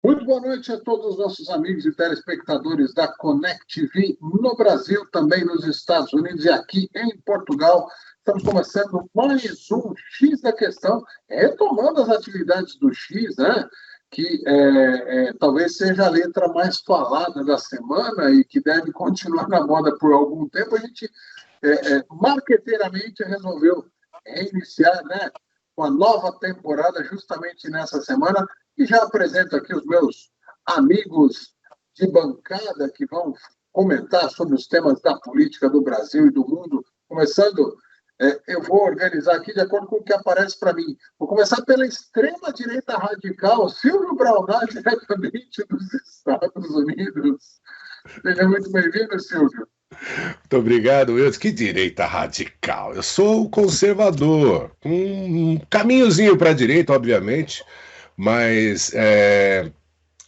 Muito boa noite a todos os nossos amigos e telespectadores da Connect TV no Brasil, também nos Estados Unidos e aqui em Portugal. Estamos começando mais um X da Questão, retomando as atividades do X, né? Que talvez seja a letra mais falada da semana e que deve continuar na moda por algum tempo. A gente, marqueteiramente, resolveu reiniciar, né, com a nova temporada justamente nessa semana. E já apresento aqui os meus amigos de bancada que vão comentar sobre os temas da política do Brasil e do mundo. Começando, eu vou organizar aqui de acordo com o que aparece para mim. Vou começar pela extrema-direita radical, Silvio Braunach, diretamente dos Estados Unidos. Seja muito bem-vindo, Silvio. Muito obrigado, Wilson. Que direita radical. Eu sou conservador, um caminhozinho para a direita, obviamente, mas é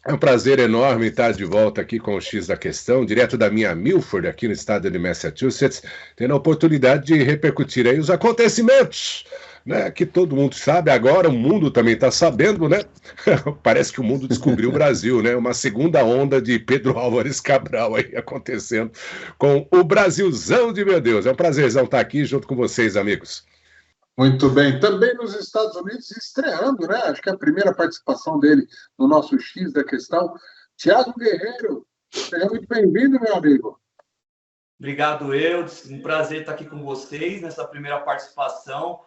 um prazer enorme estar de volta aqui com o X da Questão, direto da minha Milford, aqui no estado de Massachusetts, tendo a oportunidade de repercutir aí os acontecimentos, né, que todo mundo sabe, agora o mundo também está sabendo, né? Parece que o mundo descobriu o Brasil, né? Uma segunda onda de Pedro Álvares Cabral aí acontecendo com o Brasilzão de meu Deus. É um prazerzão estar aqui junto com vocês, amigos. Muito bem. Também nos Estados Unidos, estreando, né? Acho que é a primeira participação dele no nosso X da Questão. Tiago Guerreiro, seja muito bem-vindo, meu amigo. Obrigado, Eudes. Um prazer estar aqui com vocês nessa primeira participação.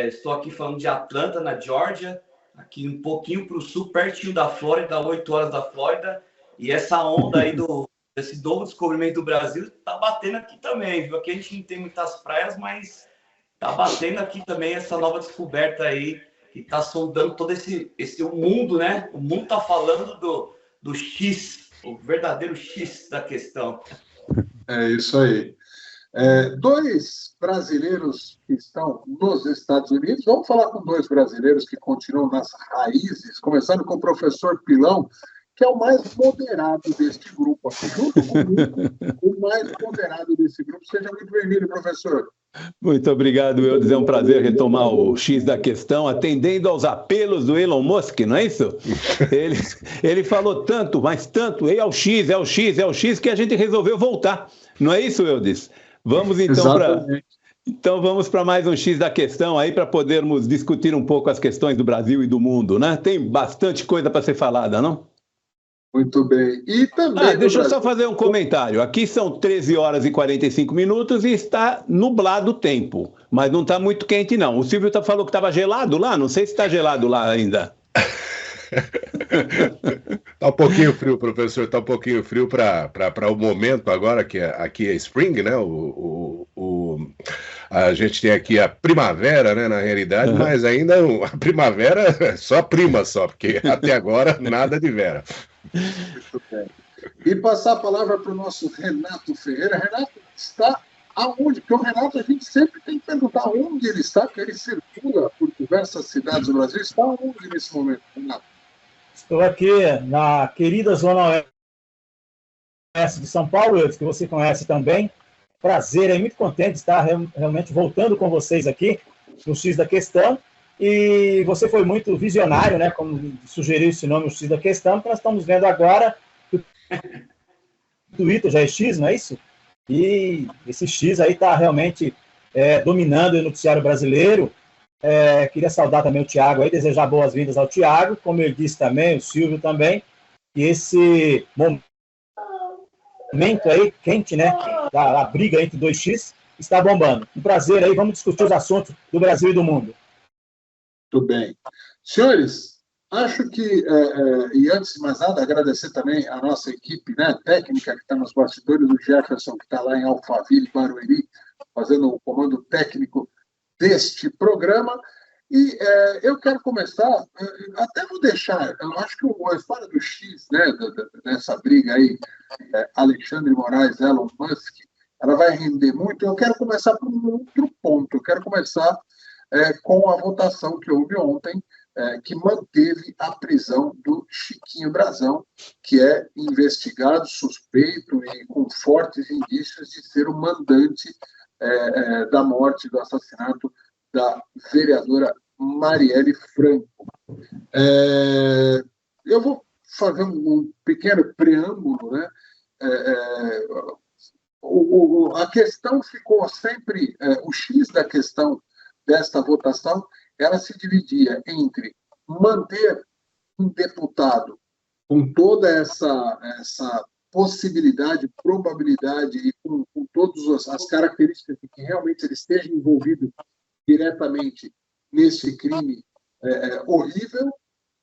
Estou aqui falando de Atlanta, na Geórgia, aqui um pouquinho para o sul, pertinho da Flórida, 8 horas da Flórida. E essa onda aí desse novo descobrimento do Brasil está batendo aqui também, viu? Aqui a gente não tem muitas praias, mas tá batendo aqui também essa nova descoberta aí, que tá sondando todo esse mundo, né? O mundo tá falando do X, o verdadeiro X da questão. É isso aí. Dois brasileiros que estão nos Estados Unidos, vamos falar com dois brasileiros que continuam nas raízes, começando com o professor Pilão, que é o mais moderado deste grupo aqui, junto comigo, o mais moderado desse grupo. Seja muito bem-vindo, professor. Muito obrigado, Eudes. É um prazer retomar o X da Questão, atendendo aos apelos do Elon Musk, não é isso? Ele falou tanto, mas tanto, é o X, que a gente resolveu voltar. Não é isso, Eudes? Vamos então vamos para mais um X da Questão aí, para podermos discutir um pouco as questões do Brasil e do mundo, né? Tem bastante coisa para ser falada, não? Muito bem. E também... deixa eu só fazer um comentário. Aqui são 13 horas e 45 minutos e está nublado o tempo. Mas não está muito quente, não. O Silvio falou que estava gelado lá. Não sei se está gelado lá ainda. Está um pouquinho frio, professor. Está um pouquinho frio para o momento agora, que aqui é spring, né? A gente tem aqui a primavera, né, na realidade, mas ainda a primavera é só prima, porque até agora nada de vera. Muito bem. E passar a palavra para o nosso Renato Ferreira. Renato está aonde? Porque o Renato, a gente sempre tem que perguntar onde ele está, porque ele circula por diversas cidades do Brasil. Está aonde nesse momento, Renato? Estou aqui na querida Zona Oeste de São Paulo, que você conhece também. Prazer, é muito contente de estar realmente voltando com vocês aqui no X da Questão. E você foi muito visionário, né? Como sugeriu esse nome, o X da Questão, que nós estamos vendo agora. O Twitter já é X, não é isso? E esse X aí está realmente dominando o noticiário brasileiro. Queria saudar também o Tiago aí, desejar boas-vindas ao Tiago, como ele disse também, o Silvio também, e esse momento aí quente, né? A briga entre 2X está bombando. Um prazer aí, vamos discutir os assuntos do Brasil e do mundo. Muito bem. Senhores, acho que, e antes de mais nada, agradecer também a nossa equipe, né, técnica que está nos bastidores, o Jefferson, que está lá em Alphaville, Barueri, fazendo o comando técnico deste programa. E eu quero começar, até vou deixar, eu acho que a história do X, né, dessa briga aí, Alexandre Moraes, Elon Musk, ela vai render muito. Eu quero começar por um outro ponto, eu quero começar com a votação que houve ontem que manteve a prisão do Chiquinho Brazão, que é investigado, suspeito e com fortes indícios de ser o mandante da morte, do assassinato da vereadora Marielle Franco. Eu vou fazer um pequeno preâmbulo, né? A questão ficou sempre, o X da questão desta votação, ela se dividia entre manter um deputado com toda essa possibilidade, probabilidade e com todas as características de que realmente ele esteja envolvido diretamente nesse crime horrível,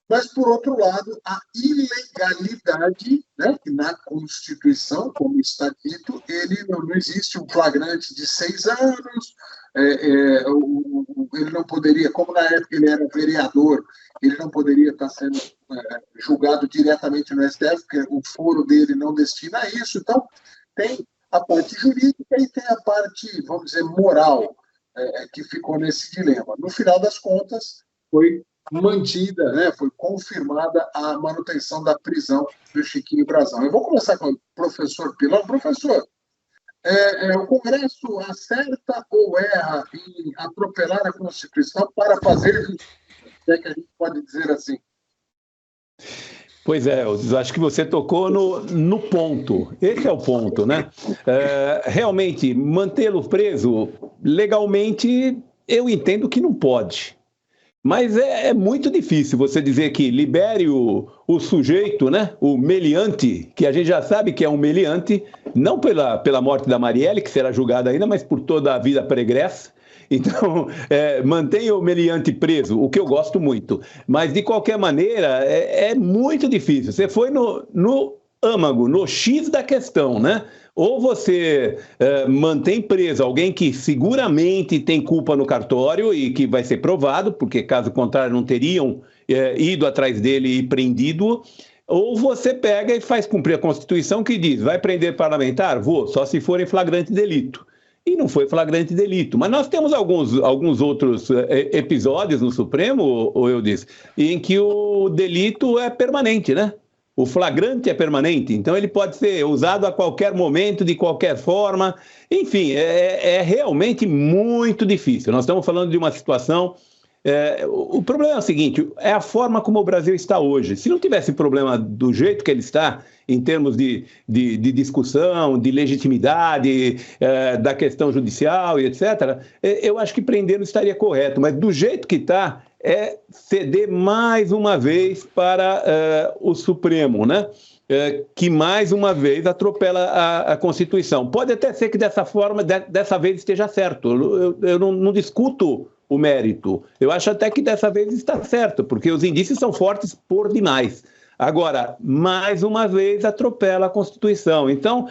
mas, por outro lado, a ilegalidade, né, que na Constituição, como está dito, ele não existe um flagrante de 6 anos, ele não poderia, como na época ele era vereador, ele não poderia estar sendo julgado diretamente no STF, porque o foro dele não destina a isso. Então, tem a parte jurídica e tem a parte, vamos dizer, moral, que ficou nesse dilema. No final das contas, foi mantida, né, foi confirmada a manutenção da prisão do Chiquinho Brazão. Eu vou começar com o professor Pilão. Professor, o Congresso acerta ou erra em atropelar a Constituição para fazer justiça? É que a gente pode dizer assim. Pois é, eu acho que você tocou no ponto. Esse é o ponto, né? Realmente, mantê-lo preso legalmente, eu entendo que não pode. Mas é muito difícil você dizer que libere o sujeito, né? O meliante, que a gente já sabe que é um meliante, não pela morte da Marielle, que será julgada ainda, mas por toda a vida pregressa. Então, mantenha o meliante preso, o que eu gosto muito. Mas, de qualquer maneira, é muito difícil. Você foi no âmago, no X da questão, né? Ou você mantém preso alguém que seguramente tem culpa no cartório e que vai ser provado, porque caso contrário não teriam ido atrás dele e prendido, ou você pega e faz cumprir a Constituição que diz, vai prender parlamentar? Vou, só se for em flagrante delito. E não foi flagrante delito. Mas nós temos alguns outros episódios no Supremo, ou eu disse, em que o delito é permanente, né? O flagrante é permanente, então ele pode ser usado a qualquer momento, de qualquer forma. Enfim, é realmente muito difícil. Nós estamos falando de uma situação... o problema é o seguinte, é a forma como o Brasil está hoje. Se não tivesse problema do jeito que ele está, em termos de discussão, de legitimidade, da questão judicial e etc., eu acho que prender não estaria correto. Mas do jeito que está, é ceder mais uma vez para o Supremo, né? Que mais uma vez atropela a Constituição. Pode até ser que dessa forma, dessa vez esteja certo. Eu não discuto o mérito. Eu acho até que dessa vez está certo, porque os indícios são fortes por demais. Agora, mais uma vez, atropela a Constituição. Então,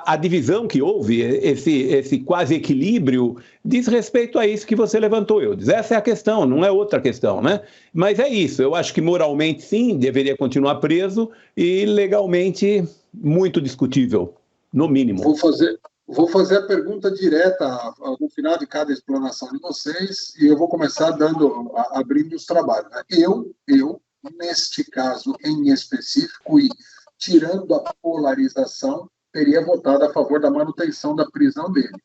a divisão que houve, esse quase equilíbrio, diz respeito a isso que você levantou, Eudes. Essa é a questão, não é outra questão, né? Mas é isso, eu acho que moralmente, sim, deveria continuar preso e legalmente, muito discutível, no mínimo. Vou fazer a pergunta direta no final de cada explanação de vocês e eu vou começar abrindo os trabalhos. Né? Eu, neste caso em específico, e tirando a polarização, teria votado a favor da manutenção da prisão dele.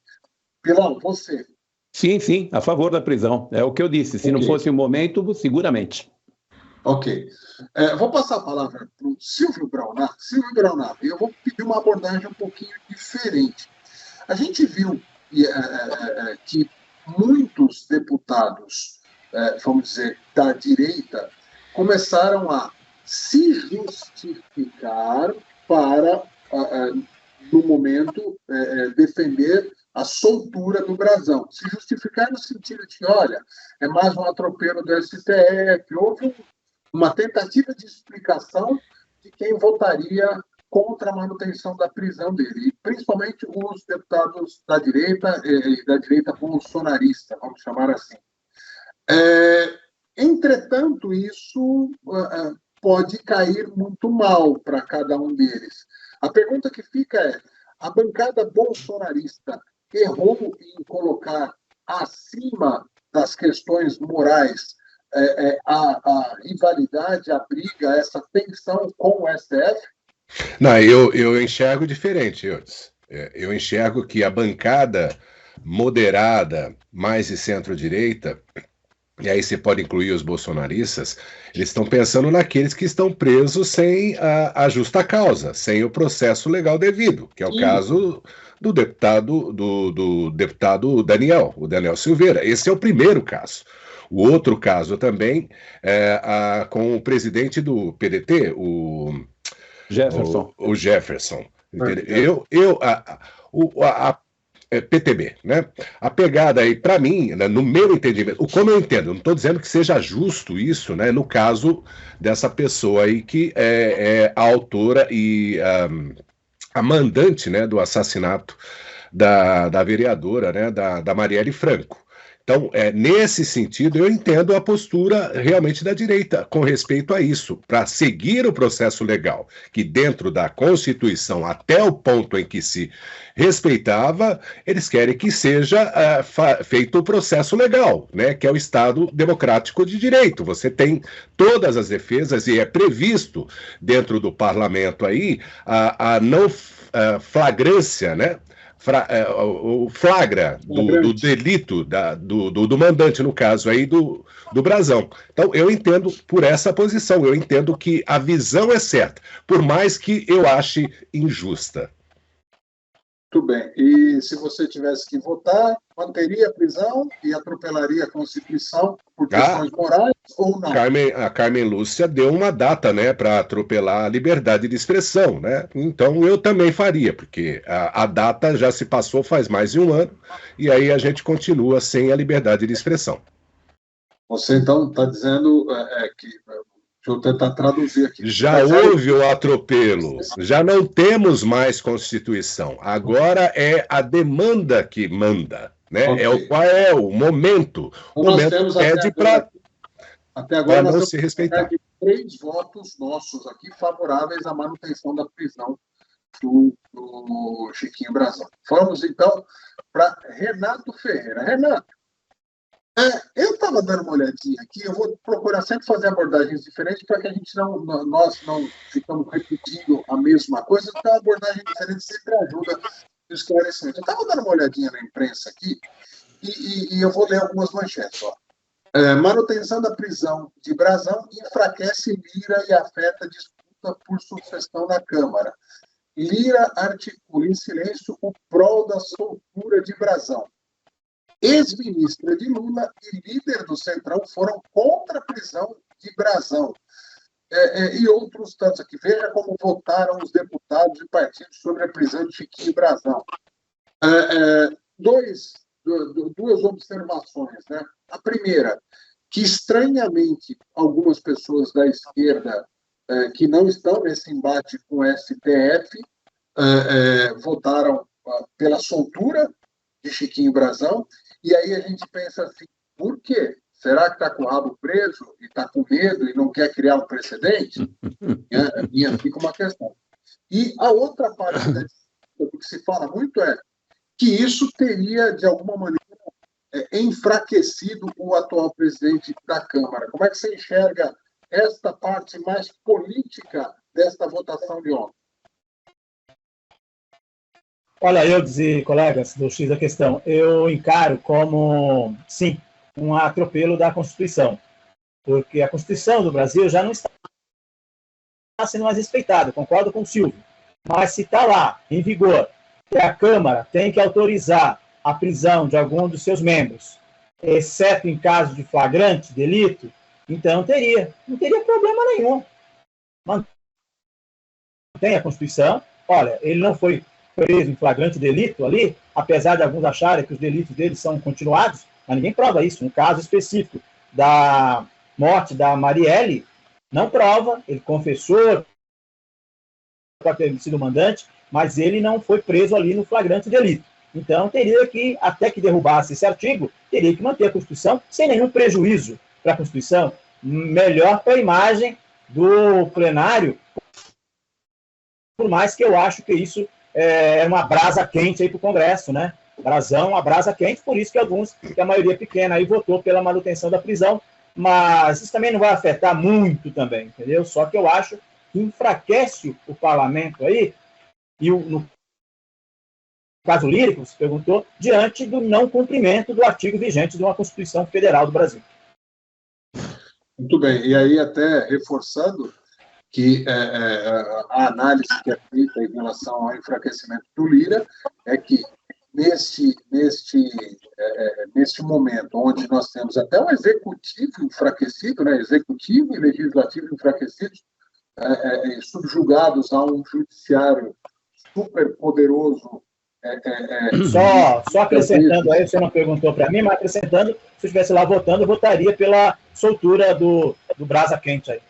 Pilão, você? Sim, a favor da prisão. É o que eu disse. Se não fosse o momento, seguramente. Ok. Vou passar a palavra para o Silvio Braunach. Silvio Braunach, eu vou pedir uma abordagem um pouquinho diferente. A gente viu que muitos deputados, vamos dizer, da direita, começaram a se justificar para, no momento, defender a soltura do Brazão. Se justificar no sentido de, olha, é mais um atropelo do STF, houve uma tentativa de explicação de quem votaria contra a manutenção da prisão dele, e principalmente os deputados da direita e da direita bolsonarista, vamos chamar assim. Entretanto, isso pode cair muito mal para cada um deles. A pergunta que fica é, a bancada bolsonarista errou em colocar acima das questões morais a rivalidade, a briga, essa tensão com o STF? Não, eu enxergo diferente, Eudes. Eu enxergo que a bancada moderada, mais de centro-direita, e aí você pode incluir os bolsonaristas, eles estão pensando naqueles que estão presos sem a justa causa, sem o processo legal devido, que é o caso do deputado Daniel, o Daniel Silveira. Esse é o primeiro caso. O outro caso também é com o presidente do PDT, o Jefferson. O Jefferson. PTB, né? A pegada aí, para mim, né, no meu entendimento, como eu entendo, não estou dizendo que seja justo isso, né? No caso dessa pessoa aí que é a autora e a mandante, né, do assassinato da vereadora, né, da Marielle Franco. Então, nesse sentido, eu entendo a postura realmente da direita com respeito a isso, para seguir o processo legal, que dentro da Constituição, até o ponto em que se respeitava, eles querem que seja feito o processo legal, né, que é o Estado democrático de direito. Você tem todas as defesas e é previsto dentro do parlamento aí a não flagrância, né? O flagra do delito do mandante, no caso aí do Brazão. Então, eu entendo por essa posição, eu entendo que a visão é certa, por mais que eu ache injusta. Muito bem. E se você tivesse que votar, manteria a prisão e atropelaria a Constituição por questões morais ou não? A Carmen Lúcia deu uma data, né, para atropelar a liberdade de expressão, né? Então eu também faria, porque a data já se passou faz mais de um ano e aí a gente continua sem a liberdade de expressão. Você então está dizendo que... Deixa eu tentar traduzir aqui. Já houve o atropelo, já não temos mais Constituição. Agora é a demanda que manda, né? Okay. Qual é o momento? Então, o momento pede para até agora não se respeitar. 3 votos nossos aqui favoráveis à manutenção da prisão do Chiquinho Brazão. Vamos então para Renato Ferreira. Renato, eu estava dando uma olhadinha aqui, eu vou procurar sempre fazer abordagens diferentes para que nós não ficamos repetindo a mesma coisa, então a abordagem diferente sempre ajuda no esclarecimento. Eu estava dando uma olhadinha na imprensa aqui e eu vou ler algumas manchetes. Ó. Manutenção da prisão de Brazão enfraquece Lira e afeta disputa por sucessão na Câmara. Lira articula em silêncio o prol da soltura de Brazão. Ex-ministra de Lula e líder do Centrão foram contra a prisão de Brazão. E outros tantos aqui. Veja como votaram os deputados e partidos sobre a prisão de Chiquinho Brazão. Duas observações. Né? A primeira, que estranhamente algumas pessoas da esquerda que não estão nesse embate com o STF votaram pela soltura de Chiquinho Brazão. E aí a gente pensa assim, por quê? Será que está com o rabo preso e está com medo e não quer criar um precedente? Minha fica uma questão. E a outra parte da discussão que se fala muito é que isso teria, de alguma maneira, enfraquecido o atual presidente da Câmara. Como é que você enxerga esta parte mais política desta votação de ontem? Olha, eu e colegas do X da Questão, eu encaro como, sim, um atropelo da Constituição, porque a Constituição do Brasil já não está sendo mais respeitada, concordo com o Silvio, mas se está lá, em vigor, que a Câmara tem que autorizar a prisão de algum dos seus membros, exceto em caso de flagrante delito, então não teria problema nenhum. Mantém a Constituição, olha, ele não foi preso em flagrante delito ali, apesar de alguns acharem que os delitos dele são continuados, mas ninguém prova isso. No caso específico da morte da Marielle, não prova, ele confessou pode ter sido mandante, mas ele não foi preso ali no flagrante delito. Então, teria que, até que derrubasse esse artigo, teria que manter a Constituição sem nenhum prejuízo para a Constituição, melhor para a imagem do plenário, por mais que eu acho que isso é uma brasa quente aí para o Congresso, né? Brasão, uma brasa quente, por isso que a maioria pequena aí votou pela manutenção da prisão, mas isso também não vai afetar muito também, entendeu? Só que eu acho que enfraquece o parlamento aí, e no caso lírico, se perguntou, diante do não cumprimento do artigo vigente de uma Constituição Federal do Brasil. Muito bem, e aí até reforçando que a análise que é feita em relação ao enfraquecimento do Lira é que neste momento, onde nós temos até o executivo enfraquecido, né, executivo e legislativo enfraquecidos, subjugados a um judiciário super poderoso. Só acrescentando aí, você não perguntou para mim, mas acrescentando, se eu estivesse lá votando, eu votaria pela soltura do Brasa Quente aí.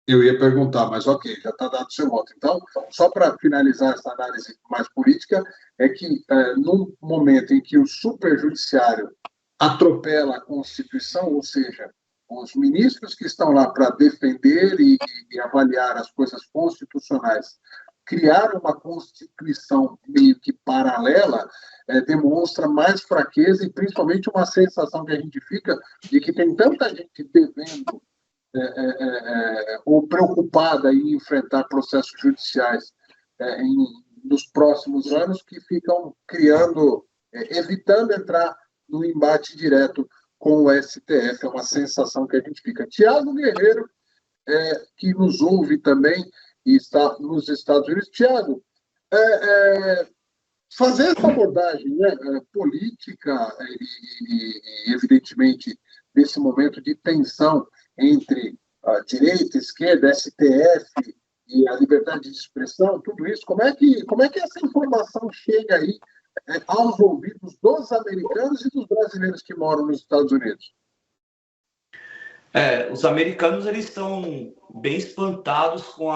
Eu ia perguntar, mas ok, já está dado o seu voto. Então, só para finalizar essa análise mais política, é que num momento em que o superjudiciário atropela a Constituição, ou seja, os ministros que estão lá para defender e avaliar as coisas constitucionais, criar uma Constituição meio que paralela, demonstra mais fraqueza e principalmente uma sensação que a gente fica de que tem tanta gente devendo ou preocupada em enfrentar processos judiciais nos próximos anos, que ficam criando, evitando entrar no embate direto com o STF. É uma sensação que a gente fica. Tiago Guerreiro, que nos ouve também e está nos Estados Unidos. Tiago, fazer essa abordagem, né, política e, evidentemente, desse momento de tensão entre a direita, a esquerda, STF e a liberdade de expressão, tudo isso, como é que essa informação chega aí aos ouvidos dos americanos e dos brasileiros que moram nos Estados Unidos? Os americanos, eles estão bem espantados com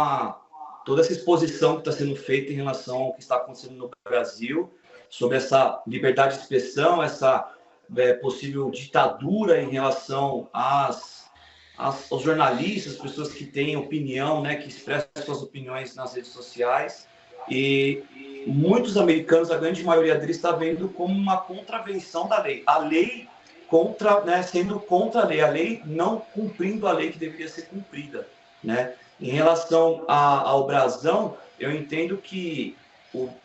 toda essa exposição que está sendo feita em relação ao que está acontecendo no Brasil, sobre essa liberdade de expressão, essa possível ditadura em relação aos jornalistas, pessoas que têm opinião, né, que expressam suas opiniões nas redes sociais. E muitos americanos, a grande maioria deles, está vendo como uma contravenção da lei. A lei sendo contra a lei não cumprindo a lei que deveria ser cumprida, né? Em relação ao Brasão, eu entendo que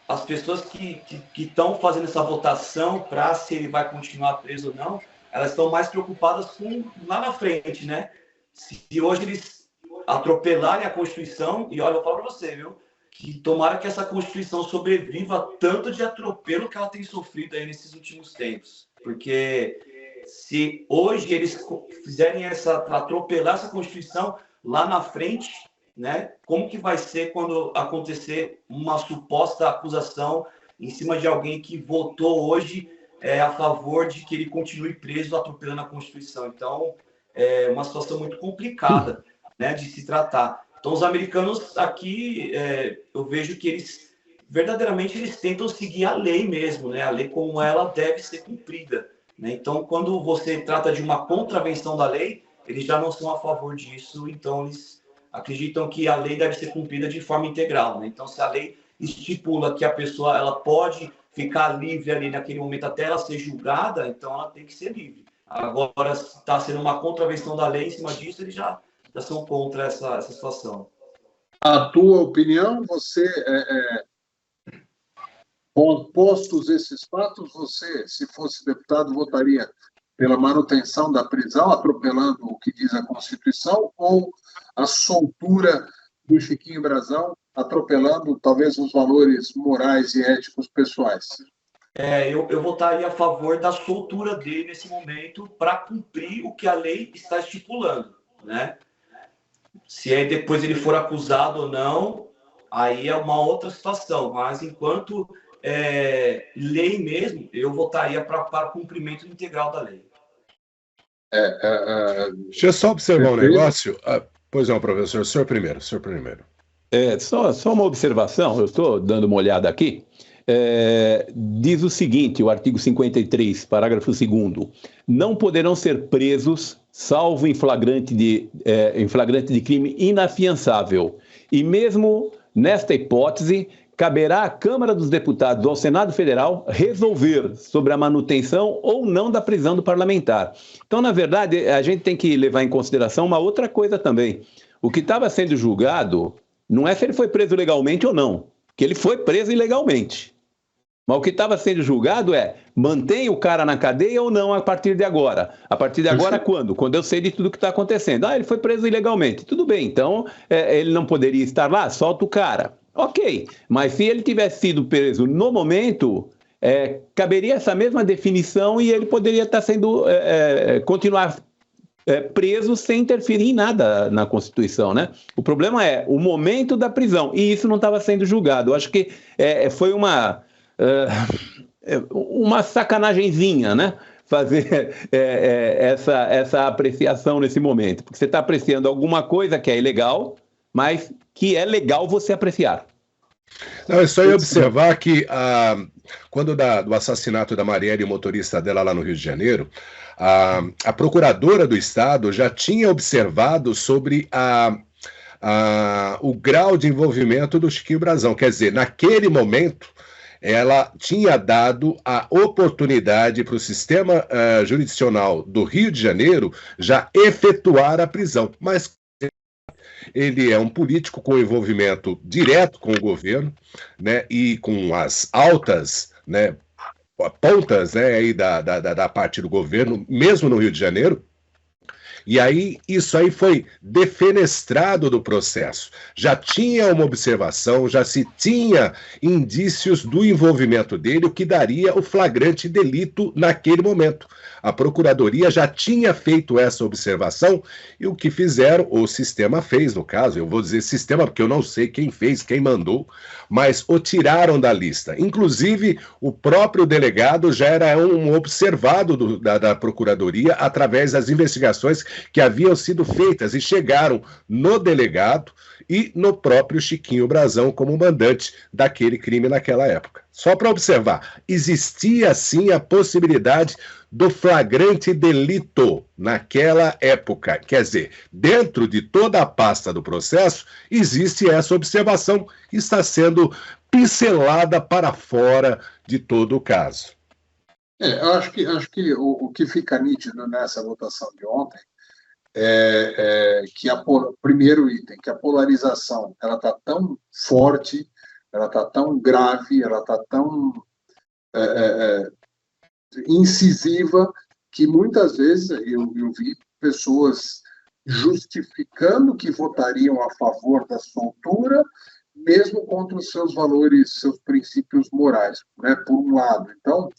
as pessoas que estão fazendo essa votação para se ele vai continuar preso ou não, elas estão mais preocupadas com lá na frente, né? Se hoje eles atropelarem a Constituição, e olha, eu vou falar para você, viu? Que tomara que essa Constituição sobreviva tanto de atropelo que ela tem sofrido aí nesses últimos tempos. Porque se hoje eles fizerem atropelar essa Constituição, lá na frente, né, como que vai ser quando acontecer uma suposta acusação em cima de alguém que votou hoje a favor de que ele continue preso atropelando a Constituição? Então, é uma situação muito complicada, né, de se tratar. Então, os americanos aqui, eu vejo que eles, verdadeiramente, eles tentam seguir a lei mesmo, né, a lei como ela deve ser cumprida, né? Então, quando você trata de uma contravenção da lei, eles já não são a favor disso, então eles acreditam que a lei deve ser cumprida de forma integral, né? Então, se a lei estipula que a pessoa ela pode ficar livre ali naquele momento até ela ser julgada, então ela tem que ser livre. Agora, se está sendo uma contravenção da lei em cima disso, eles já são contra essa situação. A tua opinião, você, postos esses fatos, você, se fosse deputado, votaria pela manutenção da prisão, atropelando o que diz a Constituição, ou a soltura do Chiquinho Brasão, atropelando talvez os valores morais e éticos pessoais? Eu votaria a favor da soltura dele nesse momento para cumprir o que a lei está estipulando, né? Se aí depois ele for acusado ou não, aí é uma outra situação, mas enquanto lei mesmo, eu votaria para cumprimento integral da lei. Deixa eu só observar um negócio. Pois não, professor, o senhor primeiro. Só uma observação, eu estou dando uma olhada aqui. Diz o seguinte, o artigo 53, parágrafo 2º, não poderão ser presos, salvo em flagrante de crime inafiançável. E mesmo nesta hipótese, caberá à Câmara dos Deputados ou ao Senado Federal resolver sobre a manutenção ou não da prisão do parlamentar. Então, na verdade, a gente tem que levar em consideração uma outra coisa também. O que estava sendo julgado não é se ele foi preso legalmente ou não, porque ele foi preso ilegalmente. Mas o que estava sendo julgado é, mantém o cara na cadeia ou não a partir de agora? A partir de agora quando? Quando eu sei de tudo que está acontecendo. Ah, ele foi preso ilegalmente. Tudo bem, então ele não poderia estar lá? Solta o cara. Ok, mas se ele tivesse sido preso no momento, caberia essa mesma definição e ele poderia estar sendo, continuar preso sem interferir em nada na Constituição, né? O problema é o momento da prisão, e isso não estava sendo julgado. Eu acho que foi uma sacanagemzinha, né? Fazer essa apreciação nesse momento, porque você está apreciando alguma coisa que é ilegal, mas que é legal você apreciar. Não, é só eu observar que quando do assassinato da Marielle, o motorista dela lá no Rio de Janeiro, a procuradora do Estado já tinha observado sobre o grau de envolvimento do Chiquinho Brazão. Quer dizer, naquele momento, ela tinha dado a oportunidade para o sistema jurisdicional do Rio de Janeiro já efetuar a prisão. Mas ele é um político com envolvimento direto com o governo, né, e com as altas, né, pontas, né, aí da parte do governo, mesmo no Rio de Janeiro. E aí, isso aí foi defenestrado do processo. Já tinha uma observação, já se tinha indícios do envolvimento dele, o que daria o flagrante delito naquele momento. A Procuradoria já tinha feito essa observação e o que fizeram, o sistema fez, no caso, eu vou dizer sistema porque eu não sei quem fez, quem mandou, mas o tiraram da lista. Inclusive, o próprio delegado já era um observado da Procuradoria através das investigações que haviam sido feitas e chegaram no delegado e no próprio Chiquinho Brazão como mandante daquele crime naquela época. Só para observar, existia sim a possibilidade do flagrante delito naquela época. Quer dizer, dentro de toda a pasta do processo, existe essa observação que está sendo pincelada para fora de todo o caso. Eu acho que o que fica nítido nessa votação de ontem que primeiro item, que a polarização ela está tão forte, ela está tão grave, ela está tão incisiva, que muitas vezes eu vi pessoas justificando que votariam a favor da soltura, mesmo contra os seus valores, seus princípios morais, né, por um lado. Então,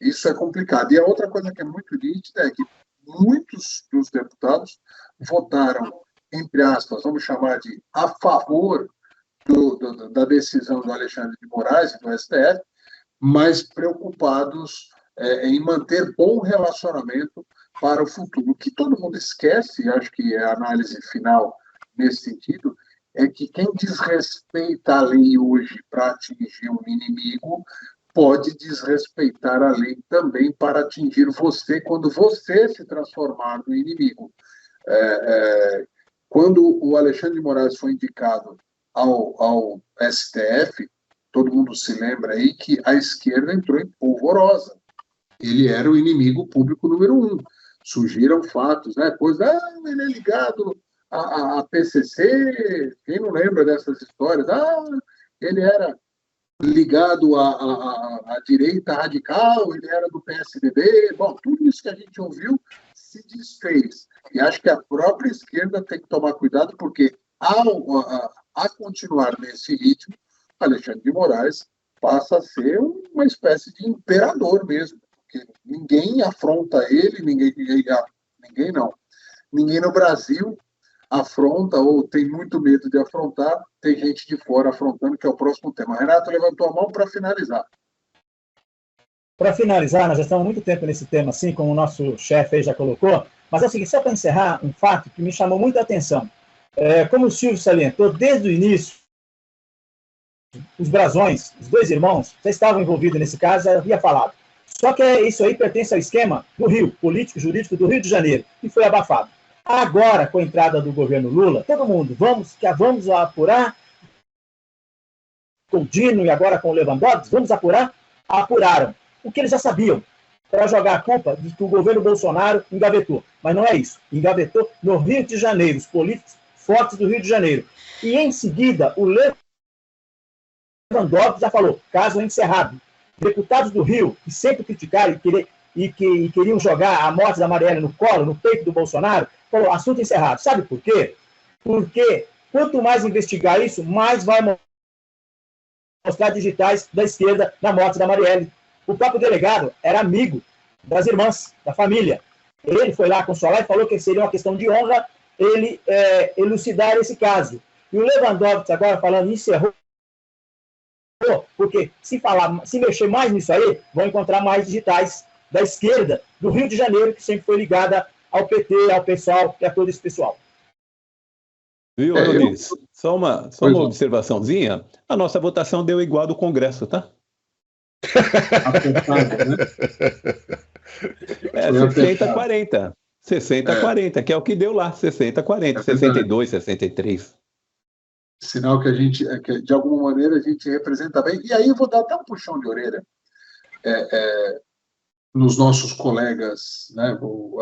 isso é complicado. E a outra coisa que é muito nítida é que muitos dos deputados votaram, entre aspas, vamos chamar de a favor da decisão do Alexandre de Moraes e do STF, mas preocupados em manter bom relacionamento para o futuro. O que todo mundo esquece, e acho que é a análise final nesse sentido, é que quem desrespeita a lei hoje para atingir um inimigo pode desrespeitar a lei também para atingir você quando você se transformar no inimigo. Quando o Alexandre de Moraes foi indicado ao STF, todo mundo se lembra aí que a esquerda entrou em polvorosa. Ele era o inimigo público número 1. Surgiram fatos, né? Ele é ligado a PCC, quem não lembra dessas histórias? Ele era ligado à direita radical, ele era do PSDB. Bom, tudo isso que a gente ouviu se desfez. E acho que a própria esquerda tem que tomar cuidado, porque a continuar nesse ritmo, Alexandre de Moraes passa a ser uma espécie de imperador mesmo, porque ninguém afronta ele, ninguém não. Ninguém no Brasil afronta ou tem muito medo de afrontar, tem gente de fora afrontando, que é o próximo tema. Renato levantou a mão para finalizar. Para finalizar, nós já estamos há muito tempo nesse tema, assim, como o nosso chefe aí já colocou, mas é o seguinte, só para encerrar, um fato que me chamou muita atenção. Como o Silvio salientou, desde o início, os Brazões, os dois irmãos, já estavam envolvidos nesse caso, já havia falado. Só que isso aí pertence ao esquema do Rio, político-jurídico do Rio de Janeiro, que foi abafado. Agora, com a entrada do governo Lula, todo mundo, vamos apurar com o Dino e agora com o Lewandowski, vamos apurar? Apuraram. O que eles já sabiam, para jogar a culpa de que o governo Bolsonaro engavetou. Mas não é isso. Engavetou no Rio de Janeiro, os políticos fortes do Rio de Janeiro. E em seguida, o Lewandowski já falou, caso encerrado. Deputados do Rio, que sempre criticaram e queriam jogar a morte da Marielle no colo, no peito do Bolsonaro, falou, assunto encerrado. Sabe por quê? Porque quanto mais investigar isso, mais vai mostrar digitais da esquerda na morte da Marielle. O próprio delegado era amigo das irmãs, da família. Ele foi lá consolar e falou que seria uma questão de honra ele elucidar esse caso. E o Lewandowski, agora falando, encerrou, porque se mexer mais nisso aí, vão encontrar mais digitais da esquerda do Rio de Janeiro, que sempre foi ligada ao PT, ao PSOL e a todo esse pessoal. Viu, Nunes? Só uma observaçãozinha. A nossa votação deu igual a do Congresso, tá? Apertado, né? 60-40. 60-40, que é o que deu lá. 60-40, 62, 63. Sinal que a gente, que de alguma maneira, a gente representa bem. E aí eu vou dar até um puxão de orelha nos nossos colegas, né, do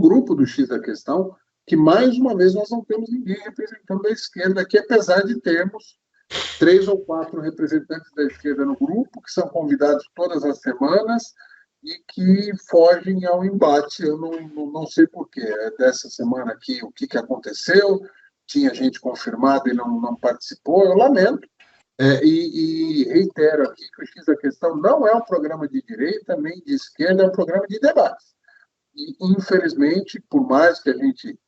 grupo do X da Questão, que mais uma vez nós não temos ninguém representando a esquerda aqui, apesar de termos 3 ou 4 representantes da esquerda no grupo, que são convidados todas as semanas e que fogem ao embate. Eu não sei porquê. Dessa semana aqui, o que aconteceu? Tinha gente confirmada e não participou. Eu lamento. E reitero aqui que o X da Questão não é um programa de direita nem de esquerda, é um programa de debate. E, infelizmente, por mais que a gente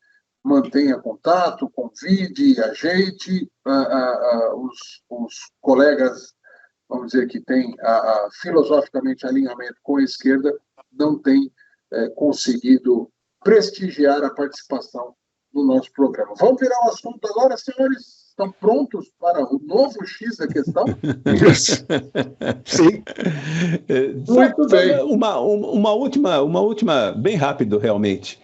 mantenha contato, convide, ajeite, os colegas, vamos dizer, que têm filosoficamente alinhamento com a esquerda, não têm conseguido prestigiar a participação no nosso programa. Vamos virar o assunto agora, senhores? Estão prontos para o novo X da Questão? Sim. Muito bem. Uma última, bem rápido, realmente.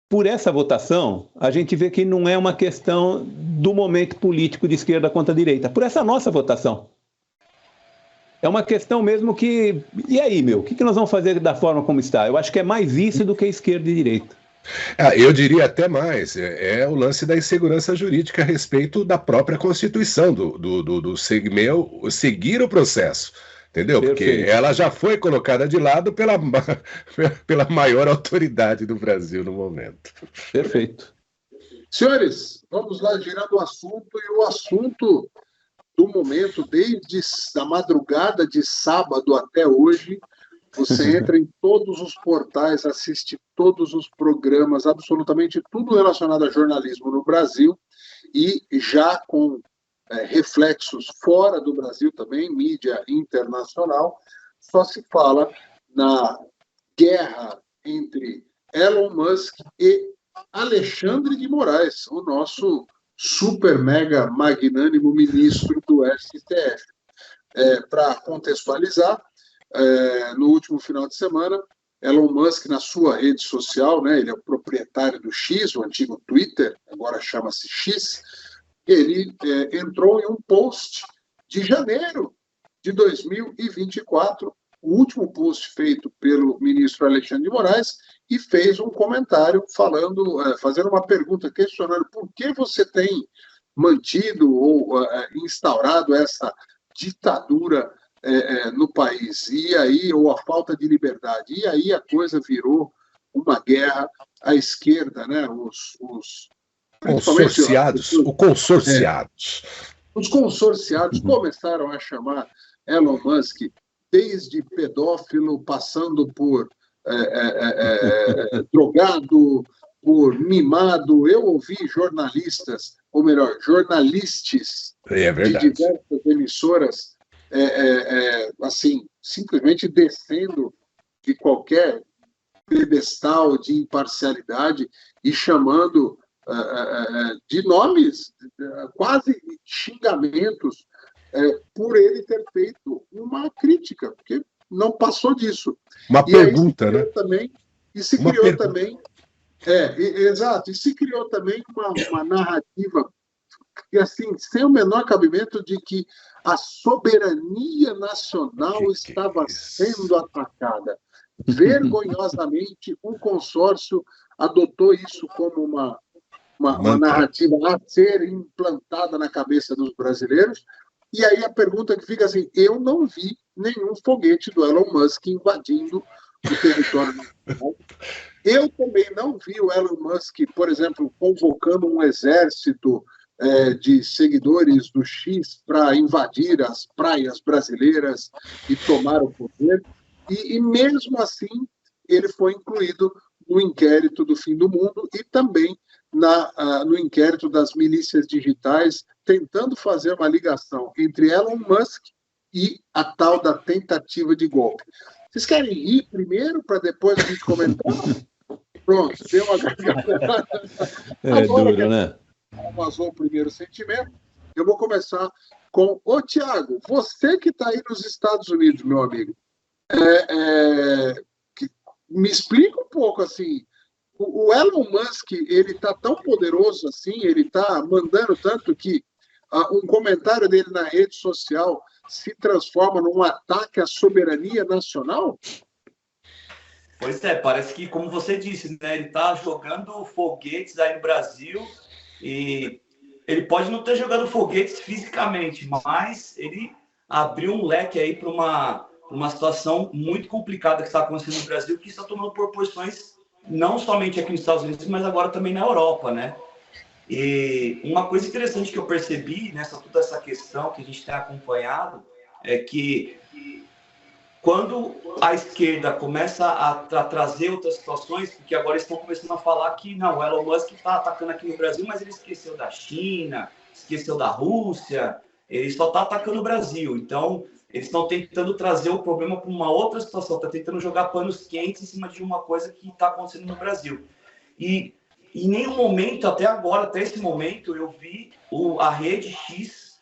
Por essa votação, a gente vê que não é uma questão do momento político de esquerda contra direita. Por essa nossa votação. É uma questão mesmo que... E aí, o que nós vamos fazer da forma como está? Eu acho que é mais isso do que esquerda e direita. Eu diria até mais, é o lance da insegurança jurídica a respeito da própria Constituição, do seguir o processo, entendeu? Perfeito. Porque ela já foi colocada de lado pela maior autoridade do Brasil no momento. Perfeito. Senhores, vamos lá girando o assunto, e o assunto do momento, desde a madrugada de sábado até hoje, você entra em todos os portais, assiste todos os programas, absolutamente tudo relacionado a jornalismo no Brasil, e já com reflexos fora do Brasil também, mídia internacional, só se fala na guerra entre Elon Musk e Alexandre de Moraes, o nosso super mega magnânimo ministro do STF. Para contextualizar, no último final de semana, Elon Musk, na sua rede social, né, ele é o proprietário do X, o antigo Twitter, agora chama-se X, ele entrou em um post de janeiro de 2024, o último post feito pelo ministro Alexandre de Moraes, e fez um comentário fazendo uma pergunta, questionando por que você tem mantido ou instaurado essa ditadura no país, e aí, ou a falta de liberdade, e aí a coisa virou uma guerra à esquerda, né? Os consorciados. Os consorciados começaram a chamar Elon Musk desde pedófilo, passando por drogado, por mimado. Eu ouvi jornalistas, ou melhor, jornalistas de diversas emissoras assim, simplesmente descendo de qualquer pedestal de imparcialidade e chamando de nomes, quase xingamentos, por ele ter feito uma crítica, porque não passou disso. Uma pergunta, né? E se criou também uma narrativa assim, sem o menor cabimento de que a soberania nacional estava sendo atacada. Vergonhosamente, um consórcio adotou isso como uma narrativa a ser implantada na cabeça dos brasileiros. E aí a pergunta que fica assim, eu não vi nenhum foguete do Elon Musk invadindo o território nacional. Eu também não vi o Elon Musk, por exemplo, convocando um exército de seguidores do X para invadir as praias brasileiras e tomar o poder. E mesmo assim, ele foi incluído no inquérito do fim do mundo e também no inquérito das milícias digitais, tentando fazer uma ligação entre Elon Musk e a tal da tentativa de golpe. Vocês querem rir primeiro para depois a gente comentar? Pronto, deu uma gargalhada. Agora, duro, né? Vazou o primeiro sentimento. Eu vou começar com o Tiago. Você que está aí nos Estados Unidos, meu amigo, me explica um pouco assim. O Elon Musk, ele está tão poderoso assim, ele está mandando tanto que um comentário dele na rede social se transforma num ataque à soberania nacional? Pois é, parece que, como você disse, né, ele está jogando foguetes aí no Brasil e ele pode não estar jogando foguetes fisicamente, mas ele abriu um leque aí para uma situação muito complicada que está acontecendo no Brasil, que está tomando proporções não somente aqui nos Estados Unidos, mas agora também na Europa, né? E uma coisa interessante que eu percebi toda essa questão que a gente tem acompanhado é que quando a esquerda começa a trazer outras situações, porque agora estão começando a falar que não, o Elon Musk está atacando aqui no Brasil, mas ele esqueceu da China, esqueceu da Rússia, ele só está atacando o Brasil. Então, eles estão tentando trazer o problema para uma outra situação, está tentando jogar panos quentes em cima de uma coisa que está acontecendo no Brasil. E em nenhum momento, até agora, até esse momento, eu vi a Rede X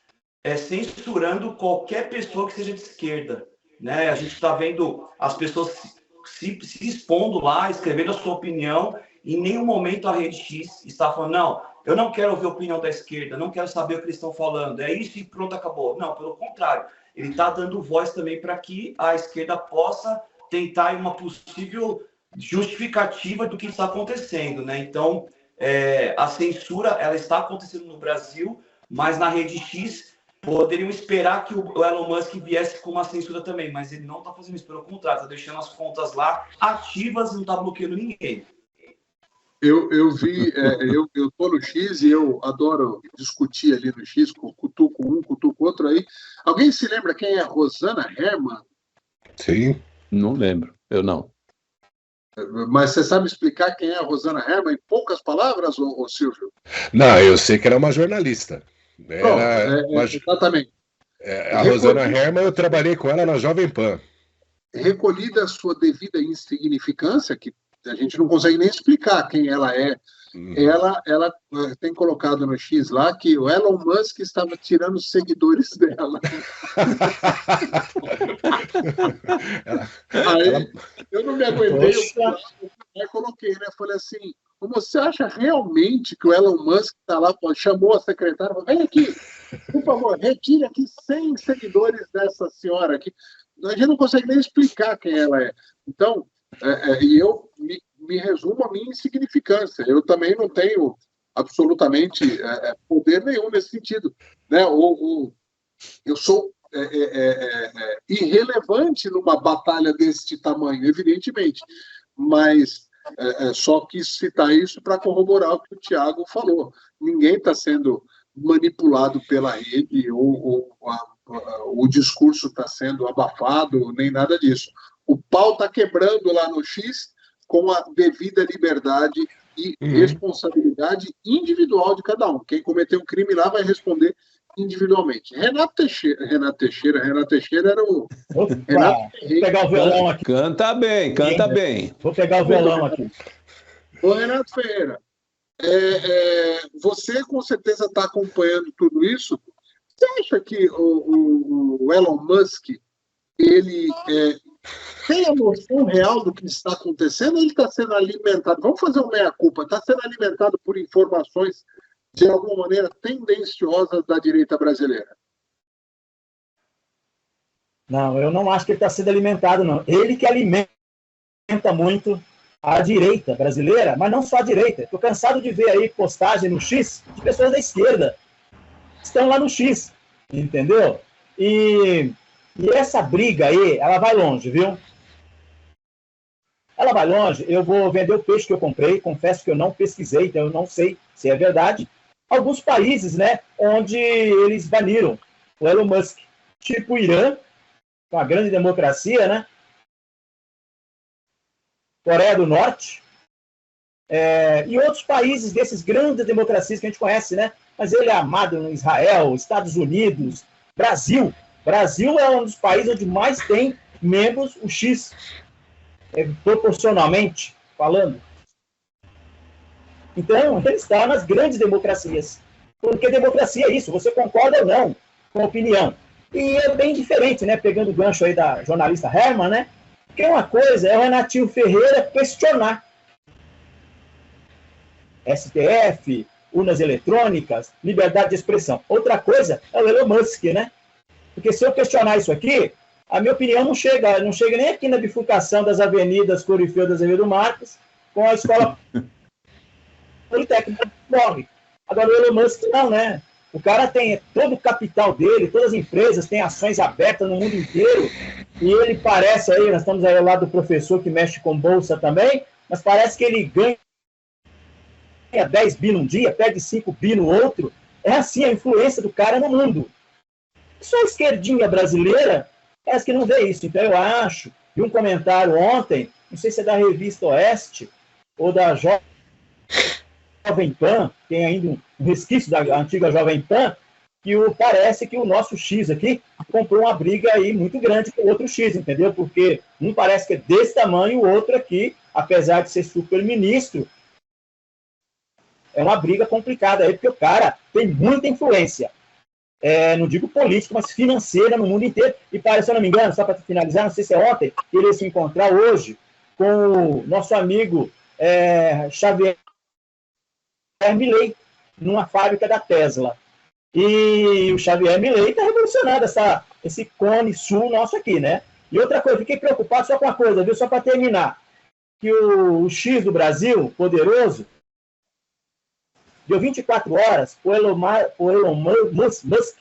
censurando qualquer pessoa que seja de esquerda. Né? A gente está vendo as pessoas se expondo lá, escrevendo a sua opinião. Em nenhum momento a Rede X está falando, não, eu não quero ouvir a opinião da esquerda, não quero saber o que eles estão falando, é isso e pronto, acabou. Não, pelo contrário, ele está dando voz também para que a esquerda possa tentar uma possível justificativa do que está acontecendo, né? Então, a censura, ela está acontecendo no Brasil, mas na Rede X poderiam esperar que o Elon Musk viesse com uma censura também, mas ele não está fazendo isso, pelo contrário, está deixando as contas lá ativas e não está bloqueando ninguém. Eu vi, eu estou no X e eu adoro discutir ali no X, cutuco um, cutuco outro aí. Alguém se lembra quem é Rosana Herrmann? Sim. Não lembro, eu não. Mas você sabe explicar quem é a Rosana Herrmann em poucas palavras, ô Silvio? Não, eu sei que ela é uma jornalista. Exatamente. A Rosana Herrmann, eu trabalhei com ela na Jovem Pan. Recolhida a sua devida insignificância, que a gente não consegue nem explicar quem ela é. Ela tem colocado no X lá que o Elon Musk estava tirando os seguidores dela. Aí eu não me aguentei, eu coloquei, né? Falei assim, você acha realmente que o Elon Musk está lá, chamou a secretária, falou, vem aqui, por favor, retire aqui 100 seguidores dessa senhora aqui. A gente não consegue nem explicar quem ela é. Então, e eu me resumo a minha insignificância. Eu também não tenho absolutamente poder nenhum nesse sentido. Né? Eu sou irrelevante numa batalha deste tamanho, evidentemente. Mas só quis citar isso para corroborar o que o Tiago falou. Ninguém está sendo manipulado pela rede ou o discurso está sendo abafado, nem nada disso. O pau está quebrando lá no X com a devida liberdade e responsabilidade individual de cada um. Quem cometeu um crime lá vai responder individualmente. Renato Teixeira era o... Opa, vou pegar o violão aqui. Canta bem, canta bem. Vou pegar o violão aqui. Ô, Renato Ferreira, você com certeza está acompanhando tudo isso. Você acha que o Elon Musk ele tem a noção real do que está acontecendo ou ele está sendo alimentado? Vamos fazer uma meia-culpa. Está sendo alimentado por informações de alguma maneira tendenciosas da direita brasileira? Não, eu não acho que ele está sendo alimentado, não. Ele que alimenta muito a direita brasileira, mas não só a direita. Estou cansado de ver aí postagem no X de pessoas da esquerda que estão lá no X, entendeu? E essa briga aí, ela vai longe, viu? Ela vai longe. Eu vou vender o peixe que eu comprei, confesso que eu não pesquisei, então eu não sei se é verdade. Alguns países, né, onde eles baniram o Elon Musk, tipo o Irã, uma grande democracia, né? Coreia do Norte, e outros países desses grandes democracias que a gente conhece, né? Mas ele é amado em Israel, Estados Unidos, Brasil. Brasil é um dos países onde mais tem membros, o X, proporcionalmente falando. Então, ele está nas grandes democracias. Porque democracia é isso, você concorda ou não com a opinião. E é bem diferente, né? Pegando o gancho aí da jornalista Herman, né? Porque uma coisa é o Renatinho Ferreira questionar STF, urnas eletrônicas, liberdade de expressão. Outra coisa é o Elon Musk, né? Porque se eu questionar isso aqui, a minha opinião não chega nem aqui na bifurcação das avenidas Corifeu das Avenida do Marcos com a escola politécnica morre. Agora o Elon Musk não, né? O cara tem todo o capital dele, todas as empresas têm ações abertas no mundo inteiro, e ele parece aí, nós estamos aí ao lado do professor que mexe com bolsa também, mas parece que ele ganha 10 bi num dia, perde 5 bi no outro. É assim a influência do cara no mundo. Só a esquerdinha brasileira parece que não vê isso. Então eu acho, vi um comentário ontem, não sei se é da Revista Oeste ou da Jovem Pan, tem ainda um resquício da antiga Jovem Pan, que parece que o nosso X aqui comprou uma briga aí muito grande com o outro X, entendeu? Porque um parece que é desse tamanho, o outro aqui, apesar de ser super-ministro, é uma briga complicada aí, porque o cara tem muita influência. Não digo política, mas financeira no mundo inteiro. E parece, se eu não me engano, só para finalizar, não sei se é ontem, que ele ia se encontrar hoje com o nosso amigo Xavier Milei, numa fábrica da Tesla. E o Xavier Milei está revolucionando esse cone sul nosso aqui, né? E outra coisa, fiquei preocupado só com uma coisa, viu? Só para terminar, que o X do Brasil, poderoso, deu 24 horas o Elon Musk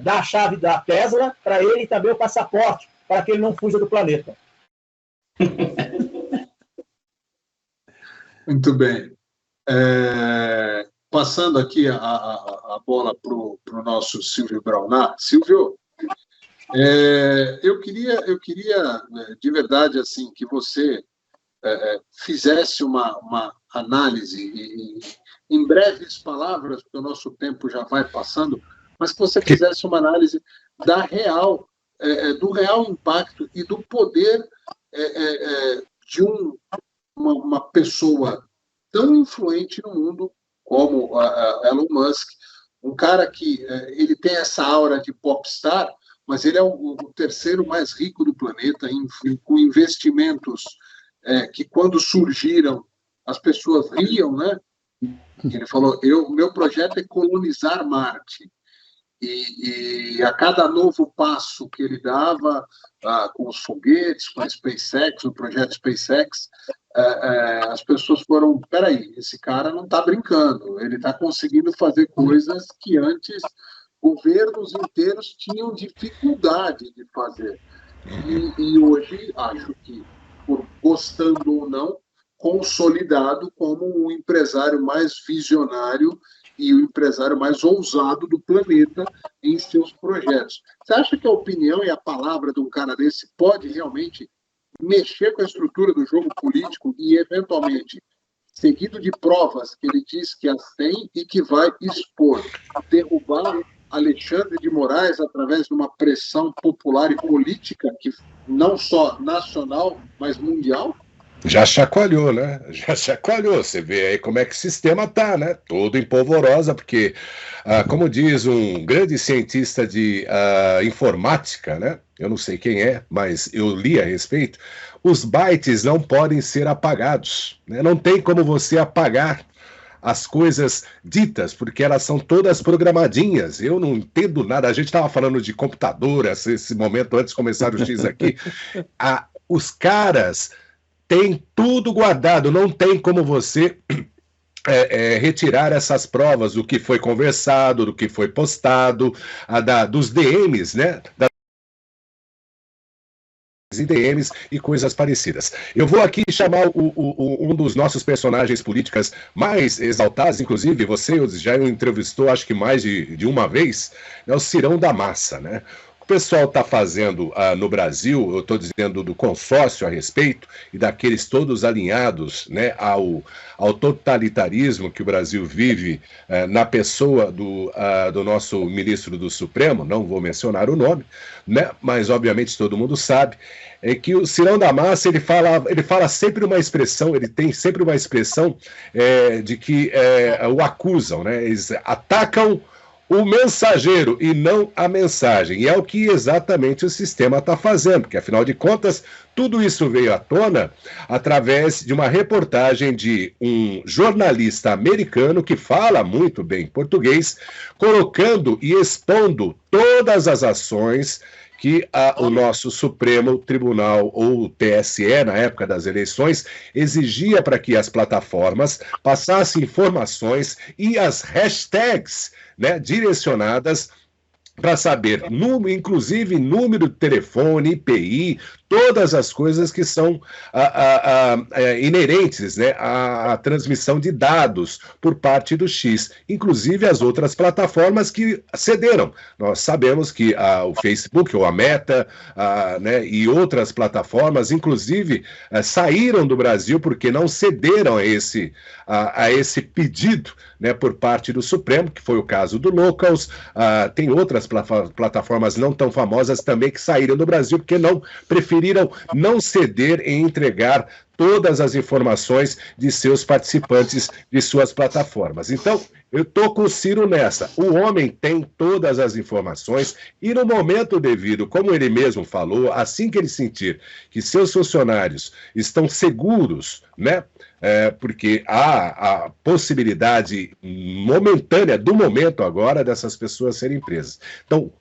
dar a chave da Tesla para ele e também o passaporte, para que ele não fuja do planeta. Muito bem. Passando aqui a bola para o nosso Silvio Braunar. Silvio, eu queria de verdade assim que você fizesse uma análise em breves palavras, porque o nosso tempo já vai passando, mas que você fizesse uma análise do real impacto e do poder de uma pessoa tão influente no mundo como Elon Musk, um cara que ele tem essa aura de popstar, mas ele é o terceiro mais rico do planeta, com investimentos que, quando surgiram, as pessoas riam, né? Ele falou, meu projeto é colonizar Marte. E a cada novo passo que ele dava, com os foguetes, com a SpaceX, o projeto SpaceX, as pessoas foram, peraí, esse cara não está brincando, ele está conseguindo fazer coisas que antes governos inteiros tinham dificuldade de fazer. E hoje, acho que, gostando ou não, consolidado como o empresário mais visionário e o empresário mais ousado do planeta em seus projetos. Você acha que a opinião e a palavra de um cara desse pode realmente mexer com a estrutura do jogo político e, eventualmente, seguido de provas que ele diz que as tem e que vai expor, derrubar Alexandre de Moraes através de uma pressão popular e política, que não só nacional, mas mundial? Já chacoalhou, né? Já chacoalhou. Você vê aí como é que o sistema tá, né? Todo em polvorosa, porque, como diz um grande cientista de informática, né? Eu não sei quem é, mas eu li a respeito. Os bytes não podem ser apagados, né? Não tem como você apagar as coisas ditas, porque elas são todas programadinhas. Eu não entendo nada. A gente estava falando de computador esse momento antes de começar o X aqui. Os caras têm tudo guardado, não tem como você retirar essas provas do que foi conversado, do que foi postado, dos DMs, né? IDMs e coisas parecidas. Eu vou aqui chamar um dos nossos personagens políticos mais exaltados, inclusive você já entrevistou, acho que mais de uma vez, é o Cirão da Massa, né? O pessoal está fazendo no Brasil, eu estou dizendo do consórcio a respeito, e daqueles todos alinhados, né, ao totalitarismo que o Brasil vive na pessoa do nosso ministro do Supremo, não vou mencionar o nome, né, mas obviamente todo mundo sabe, é que o Cirão da Massa, ele fala sempre uma expressão, ele tem sempre uma expressão de que o acusam, né, eles atacam o mensageiro e não a mensagem. E é o que exatamente o sistema está fazendo, porque, afinal de contas, tudo isso veio à tona através de uma reportagem de um jornalista americano que fala muito bem português, colocando e expondo todas as ações que o nosso Supremo Tribunal, ou o TSE, na época das eleições, exigia para que as plataformas passassem informações e as hashtags, né, direcionadas para saber, inclusive número de telefone, IPI, todas as coisas que são inerentes, né, à transmissão de dados por parte do X, inclusive as outras plataformas que cederam. Nós sabemos que o Facebook, ou a Meta, né, e outras plataformas, inclusive, saíram do Brasil porque não cederam a esse pedido, né, por parte do Supremo, que foi o caso do Locals. Tem outras plataformas não tão famosas também que saíram do Brasil porque preferiram não ceder em entregar todas as informações de seus participantes de suas plataformas. Então, eu estou com o Ciro nessa. O homem tem todas as informações e, no momento devido, como ele mesmo falou, assim que ele sentir que seus funcionários estão seguros, né? Porque há a possibilidade momentânea, do momento agora, dessas pessoas serem presas. Então,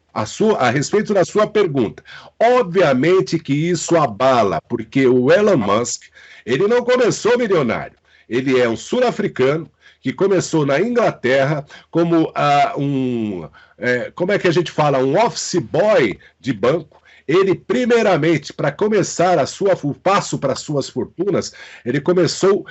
a respeito da sua pergunta, obviamente que isso abala, porque o Elon Musk, ele não começou milionário, ele é um sul-africano que começou na Inglaterra como como é que a gente fala, um office boy de banco. Ele, primeiramente, para começar o passo para suas fortunas, ele começou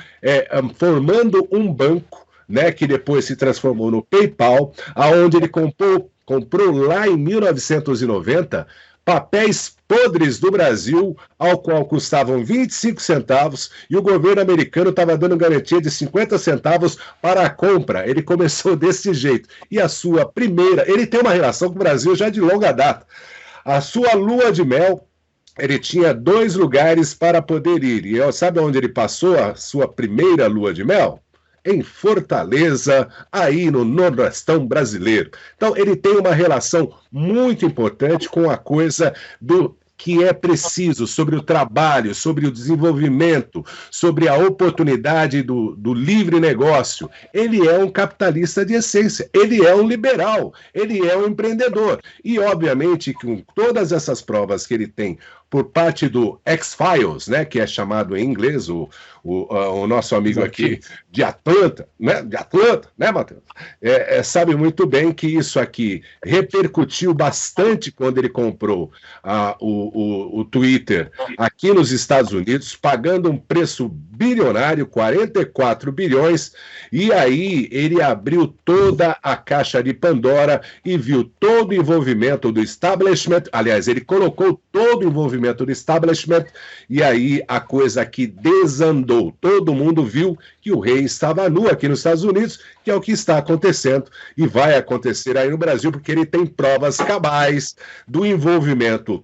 formando um banco, né, que depois se transformou no PayPal, aonde ele comprou lá em 1990 papéis podres do Brasil, ao qual custavam 25 centavos, e o governo americano estava dando garantia de 50 centavos para a compra. Ele começou desse jeito. E a sua primeira... Ele tem uma relação com o Brasil já de longa data. A sua lua de mel, ele tinha 2 lugares para poder ir. E sabe onde ele passou a sua primeira lua de mel? Em Fortaleza, aí no Nordestão brasileiro. Então, ele tem uma relação muito importante com a coisa que é preciso, sobre o trabalho, sobre o desenvolvimento, sobre a oportunidade do livre negócio. Ele é um capitalista de essência, ele é um liberal, ele é um empreendedor. E, obviamente, com todas essas provas que ele tem por parte do X-Files, né, que é chamado em inglês o nosso amigo aqui de Atlanta, né, Matheus? Sabe muito bem que isso aqui repercutiu bastante quando ele comprou o Twitter aqui nos Estados Unidos, pagando um preço bilionário, 44 bilhões, e aí ele abriu toda a caixa de Pandora e viu todo o envolvimento do establishment, aliás, ele colocou todo o envolvimento do establishment, e aí a coisa aqui desandou. Todo mundo viu que o rei estava nu aqui nos Estados Unidos, que é o que está acontecendo e vai acontecer aí no Brasil, porque ele tem provas cabais do envolvimento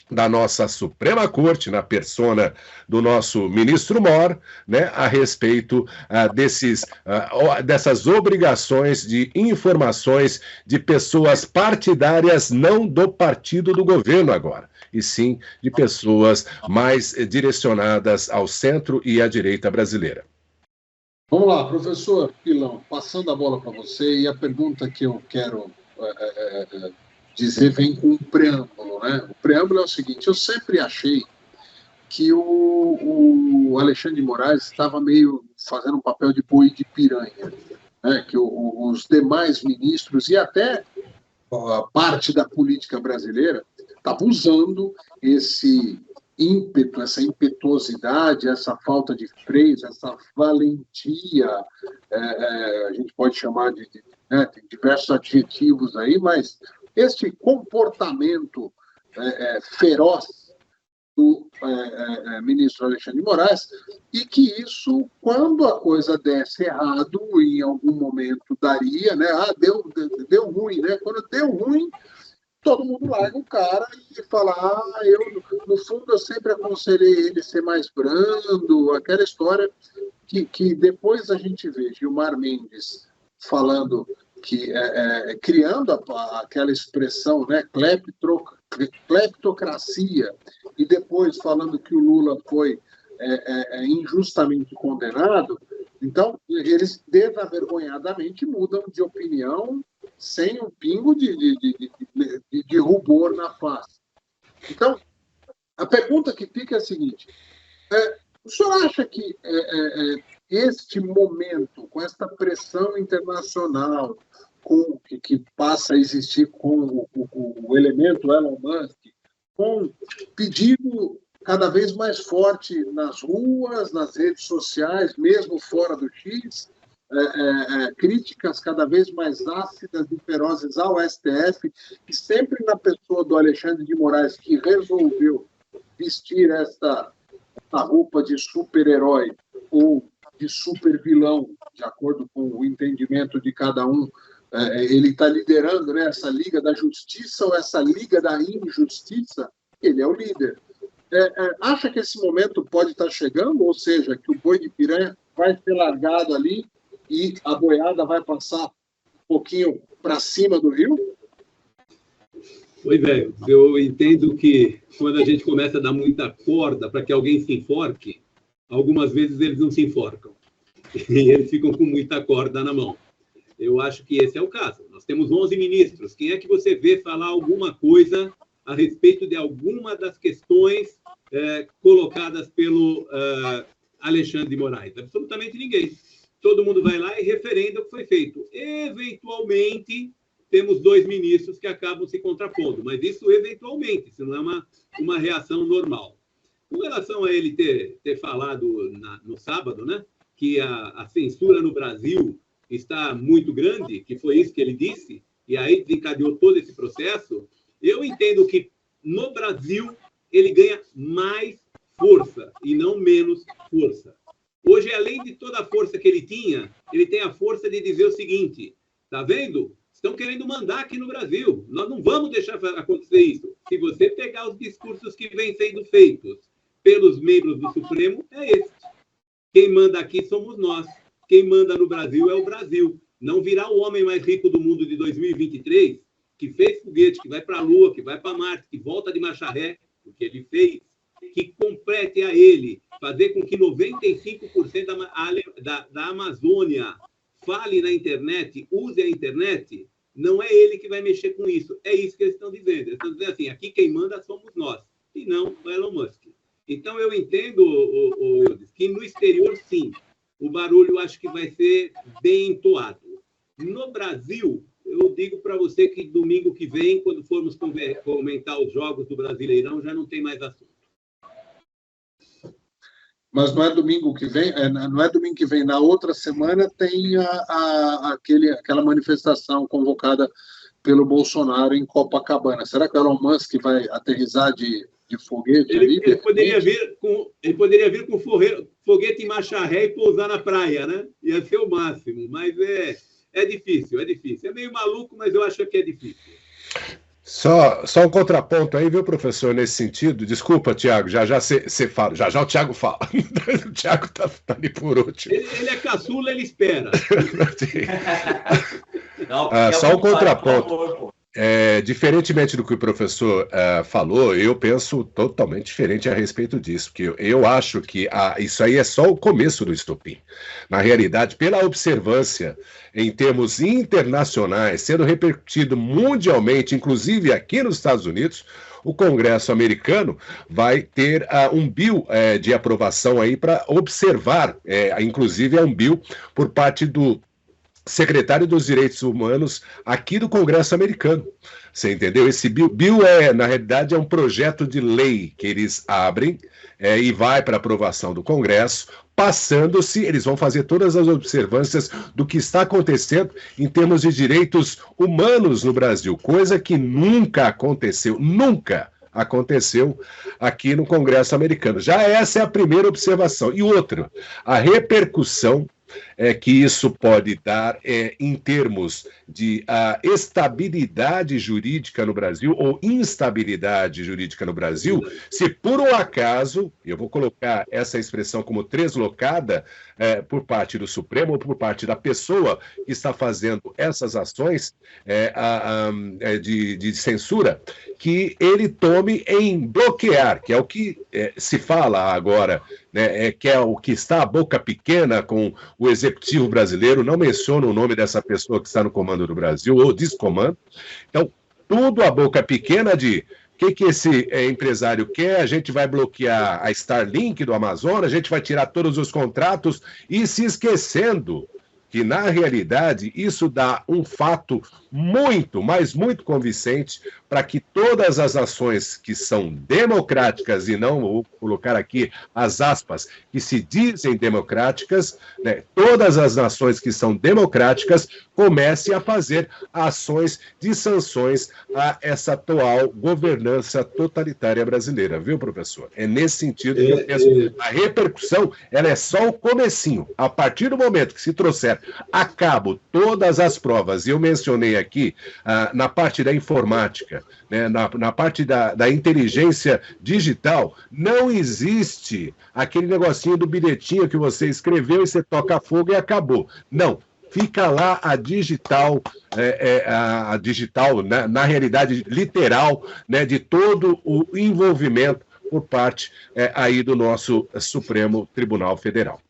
da nossa Suprema Corte, na persona do nosso ministro Mor, né, a respeito dessas obrigações de informações de pessoas partidárias, não do partido do governo agora, e sim de pessoas mais direcionadas ao centro e à direita brasileira. Vamos lá, professor Pilão, passando a bola para você, e a pergunta que eu quero dizer vem com um preâmbulo, né? O preâmbulo é o seguinte: eu sempre achei que o Alexandre de Moraes estava meio fazendo um papel de boi de piranha, né? Que os demais ministros e até a parte da política brasileira estava usando esse ímpeto, essa impetuosidade, essa falta de freios, essa valentia, a gente pode chamar né, tem diversos adjetivos aí, mas este comportamento feroz do ministro Alexandre de Moraes, e que isso, quando a coisa desse errado, em algum momento daria, né? Deu ruim, né? Quando deu ruim, todo mundo larga o cara e fala, no fundo eu sempre aconselhei ele ser mais brando, aquela história que depois a gente vê Gilmar Mendes falando que criando aquela expressão, né, cleptocracia, e depois falando que o Lula foi injustamente condenado. Então, eles desavergonhadamente mudam de opinião sem um pingo de rubor na face. Então, a pergunta que fica é a seguinte: o senhor acha que este momento, com esta pressão internacional que passa a existir com o elemento Elon Musk, com pedido cada vez mais forte nas ruas, nas redes sociais, mesmo fora do X, críticas cada vez mais ácidas e ferozes ao STF, e sempre na pessoa do Alexandre de Moraes, que resolveu vestir essa roupa de super-herói ou de super-vilão, de acordo com o entendimento de cada um. Ele está liderando, né, essa Liga da Justiça ou essa Liga da Injustiça. Ele é o líder. Acha que esse momento pode estar chegando, ou seja, que o boi de piranha vai ser largado ali e a boiada vai passar um pouquinho para cima do rio? Oi, velho. Eu entendo que quando a gente começa a dar muita corda para que alguém se enforque, algumas vezes eles não se enforcam. E eles ficam com muita corda na mão. Eu acho que esse é o caso. Nós temos 11 ministros. Quem é que você vê falar alguma coisa a respeito de alguma das questões colocadas pelo Alexandre de Moraes? Absolutamente ninguém. Todo mundo vai lá e referenda o que foi feito. Eventualmente, temos 2 ministros que acabam se contrapondo, mas isso eventualmente, isso não é uma reação normal. Com relação a ele ter falado no sábado, né, que a censura no Brasil está muito grande, que foi isso que ele disse, e aí desencadeou todo esse processo, eu entendo que no Brasil ele ganha mais força e não menos força. Hoje, além de toda a força que ele tem a força de dizer o seguinte: tá vendo? Estão querendo mandar aqui no Brasil. Nós não vamos deixar acontecer isso. Se você pegar os discursos que vêm sendo feitos pelos membros do Supremo, é esse. Quem manda aqui somos nós. Quem manda no Brasil é o Brasil. Não virá o homem mais rico do mundo de 2023, que fez foguete, que vai para a Lua, que vai para Marte, que volta de marcha ré, porque ele fez, que complete a ele, fazer com que 95% da Amazônia fale na internet, use a internet, não é ele que vai mexer com isso. É isso que eles estão dizendo. Eles estão dizendo assim, aqui quem manda somos nós, e não o Elon Musk. Então, eu entendo, Eudes, que no exterior, sim, o barulho acho que vai ser bem entoado. No Brasil, eu digo para você que domingo que vem, quando formos comentar os jogos do Brasileirão, já não tem mais assunto. Mas não é domingo que vem, não é domingo que vem, na outra semana tem aquela manifestação convocada pelo Bolsonaro em Copacabana. Será que o Elon Musk vai aterrissar de foguete? Ele poderia vir com foguete em marcha ré e pousar na praia, né? Ia ser o máximo, mas é difícil, é difícil. É meio maluco, mas eu acho que é difícil. Só um contraponto aí, viu, professor, nesse sentido. Desculpa, Tiago, já você fala. Já o Tiago fala. O Tiago tá ali por último. Ele é caçula, ele espera. Não, só um contraponto. Diferentemente do que o professor falou, eu penso totalmente diferente a respeito disso, porque eu acho que isso aí é só o começo do estopim. Na realidade, pela observância em termos internacionais, sendo repercutido mundialmente, inclusive aqui nos Estados Unidos, o Congresso americano vai ter um bill de aprovação aí para observar, inclusive é um bill por parte do secretário dos Direitos Humanos aqui do Congresso americano. Você entendeu? Esse bill na realidade, é um projeto de lei que eles abrem e vai para aprovação do Congresso, passando-se, eles vão fazer todas as observâncias do que está acontecendo em termos de direitos humanos no Brasil, coisa que nunca aconteceu aqui no Congresso americano. Já essa é a primeira observação. E outra, a repercussão que isso pode dar em termos de estabilidade jurídica no Brasil ou instabilidade jurídica no Brasil, se por um acaso, eu vou colocar essa expressão como translocada por parte do Supremo ou por parte da pessoa que está fazendo essas ações de censura, que ele tome em bloquear, que é o que se fala agora, né, que é o que está a boca pequena com o executivo brasileiro, não menciona o nome dessa pessoa que está no comando do Brasil, ou descomando. Então, tudo a boca pequena de o que esse empresário quer, a gente vai bloquear a Starlink do Amazonas, a gente vai tirar todos os contratos, e se esquecendo que, na realidade, isso dá um fato muito, mas muito convincente para que todas as nações que são democráticas, e não vou colocar aqui as aspas, que se dizem democráticas, né, todas as nações que são democráticas comecem a fazer ações de sanções a essa atual governança totalitária brasileira, viu, professor? É nesse sentido que eu penso. A repercussão, ela é só o comecinho. A partir do momento que se trouxer a cabo todas as provas, e eu mencionei aqui na parte da informática, né, na parte da inteligência digital, não existe aquele negocinho do bilhetinho que você escreveu e você toca fogo e acabou. Não. Fica lá a digital, né, na realidade literal, né, de todo o envolvimento por parte aí do nosso Supremo Tribunal Federal.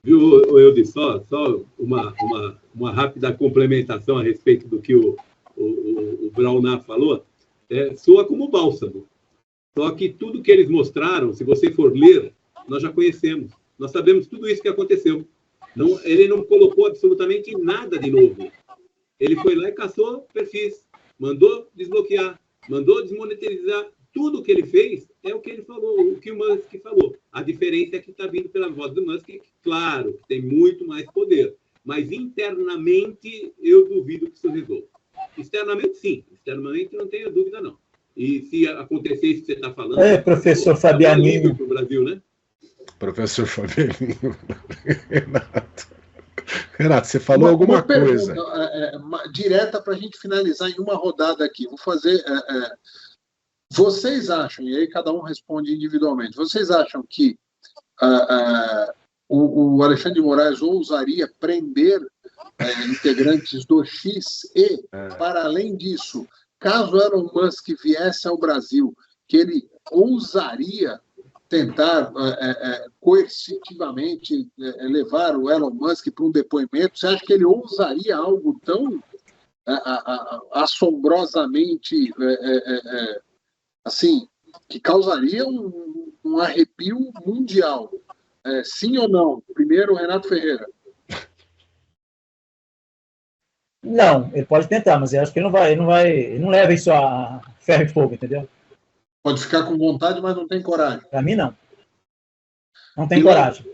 Viu, Eudes, só uma rápida complementação a respeito do que o Braunar falou. Soa como bálsamo. Só que tudo que eles mostraram, se você for ler, nós já conhecemos. Nós sabemos tudo isso que aconteceu. Não, ele não colocou absolutamente nada de novo. Ele foi lá e caçou perfis, mandou desbloquear, mandou desmonetizar. Tudo que ele fez é o que ele falou, o que o Musk falou. A diferença é que está vindo pela voz do Musk, claro, que tem muito mais poder. Mas internamente, eu duvido que isso resolva. Externamente, sim. Externamente, não tenho dúvida, não. E se acontecer isso que você está falando... professor Fabianinho. Para o Brasil, né? Professor Fabianinho. Renato, você falou alguma coisa. Direta para a gente finalizar em uma rodada aqui. Vou fazer... Vocês acham, e aí cada um responde individualmente, vocês acham que o Alexandre de Moraes ousaria prender integrantes do X e, para além disso, caso Elon Musk viesse ao Brasil, que ele ousaria tentar coercitivamente levar o Elon Musk para um depoimento? Você acha que ele ousaria algo tão assombrosamente assim, que causaria um arrepio mundial? Sim ou não? Primeiro, Renato Ferreira. Não, ele pode tentar, mas eu acho que ele não leva isso a ferro e fogo, entendeu? Pode ficar com vontade, mas não tem coragem. Para mim, não. Não tem coragem.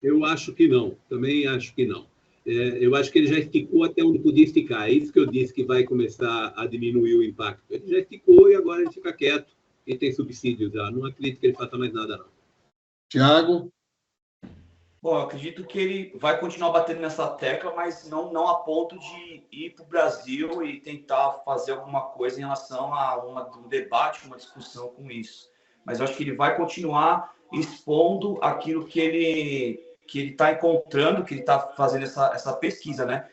Eu acho que não. Também acho que não. Eu acho que ele já esticou até onde podia esticar. É isso que eu disse que vai começar a diminuir o impacto. Ele já esticou e agora ele fica quieto e tem subsídio já. Não acredito que ele faça mais nada, não. Tiago? Bom, eu acredito que ele vai continuar batendo nessa tecla, mas não a ponto de ir para o Brasil e tentar fazer alguma coisa em relação a um debate, uma discussão com isso. Mas eu acho que ele vai continuar expondo aquilo que ele está encontrando, que ele está fazendo essa pesquisa, né?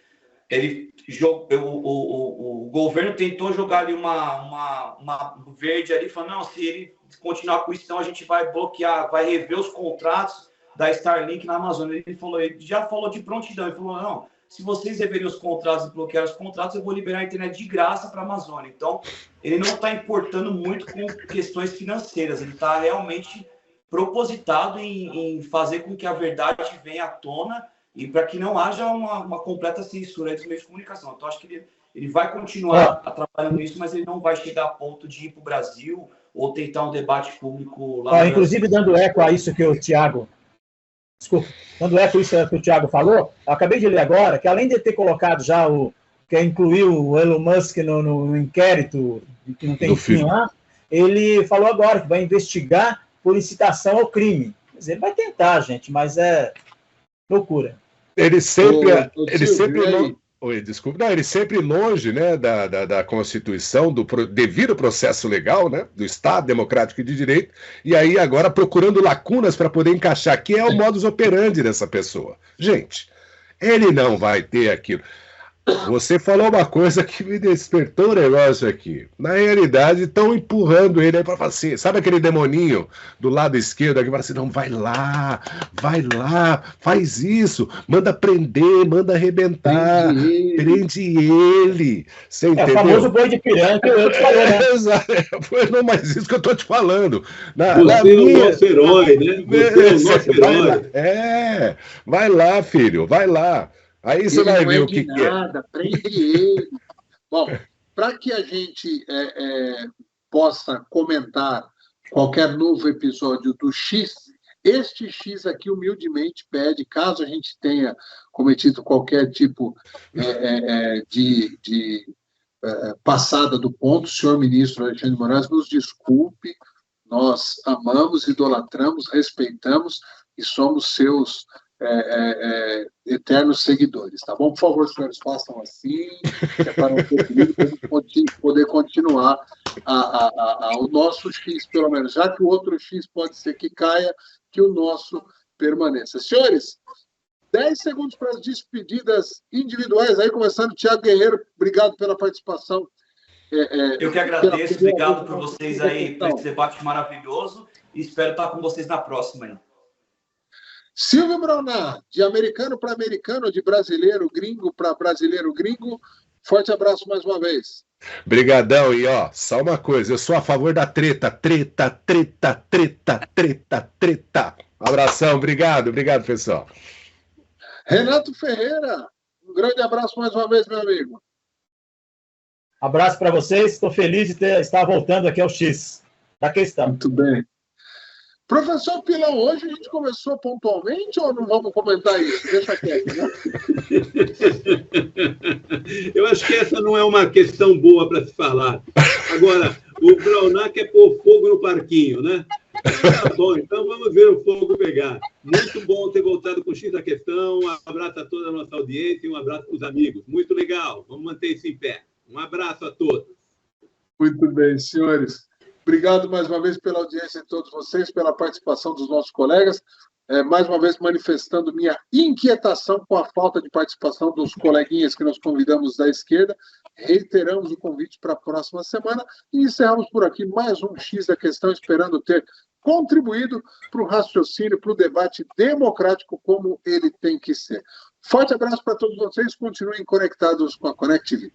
o governo tentou jogar ali uma verde ali, falando, não, se ele continuar com isso, então a gente vai bloquear, vai rever os contratos da Starlink na Amazônia. Ele já falou de prontidão, ele falou, não, se vocês reverem os contratos e bloquear os contratos, eu vou liberar a internet de graça para a Amazônia. Então, ele não está importando muito com questões financeiras, ele está realmente propositado em fazer com que a verdade venha à tona e para que não haja uma completa censura dos meios de comunicação. Então, acho que ele vai continuar trabalhando nisso, mas ele não vai chegar a ponto de ir para o Brasil ou tentar um debate público lá. Inclusive, dando eco a isso que o Thiago... Desculpa, dando eco a isso que o Thiago falou, eu acabei de ler agora que, além de ter colocado já que incluiu o Elon Musk no inquérito, que não tem fim lá, ele falou agora que vai investigar por incitação ao crime. Quer dizer, ele vai tentar, gente, mas é loucura. Ele sempre longe, né, da Constituição, do devido processo legal, né, do Estado democrático e de direito, e aí agora procurando lacunas para poder encaixar, que é o modus operandi dessa pessoa. Gente, ele não vai ter aquilo. Você falou uma coisa que me despertou um negócio aqui. Na realidade, estão empurrando ele aí para falar assim, sabe aquele demoninho do lado esquerdo que fala assim, não, vai lá, faz isso, manda prender, manda arrebentar, prende ele. Você entendeu? É o famoso boi de piranha que eu te falei, né? Não, mas isso que eu tô te falando. Você é o nosso herói, né? Você é o nosso herói. Vai lá, filho, vai lá. Aí você vai ver o que é. Prende ele. Bom, para que a gente possa comentar qualquer novo episódio do X, este X aqui humildemente pede, caso a gente tenha cometido qualquer tipo de passada do ponto, o senhor ministro Alexandre de Moraes, nos desculpe, nós amamos, idolatramos, respeitamos e somos seus eternos seguidores, tá bom? Por favor, senhores, façam assim, para a gente poder continuar o nosso X, pelo menos, já que o outro X pode ser que caia, que o nosso permaneça. Senhores, 10 segundos para as despedidas individuais, aí começando, Thiago Guerreiro, obrigado pela participação. Eu que agradeço, obrigado por vocês aí, por esse debate maravilhoso, e espero estar com vocês na próxima aí. Silvio Braunar, de americano para americano, de brasileiro gringo para brasileiro gringo, forte abraço mais uma vez. Brigadão, e só uma coisa, eu sou a favor da treta. Abração, obrigado, pessoal. Renato Ferreira, um grande abraço mais uma vez, meu amigo. Abraço para vocês, estou feliz de estar voltando aqui ao X. Aqui estamos. Muito bem. Professor Pilão, hoje a gente começou pontualmente ou não vamos comentar isso? Deixa quieto, né? Eu acho que essa não é uma questão boa para se falar. Agora, o Braunar quer pôr fogo no parquinho, né? Tá bom, então vamos ver o fogo pegar. Muito bom ter voltado com o X da Questão. Um abraço a toda a nossa audiência e um abraço para os amigos. Muito legal, vamos manter isso em pé. Um abraço a todos. Muito bem, senhores. Obrigado mais uma vez pela audiência de todos vocês, pela participação dos nossos colegas. Mais uma vez manifestando minha inquietação com a falta de participação dos coleguinhas que nós convidamos da esquerda. Reiteramos o convite para a próxima semana e encerramos por aqui mais um X da Questão, esperando ter contribuído para o raciocínio, para o debate democrático como ele tem que ser. Forte abraço para todos vocês, continuem conectados com a Connect TV.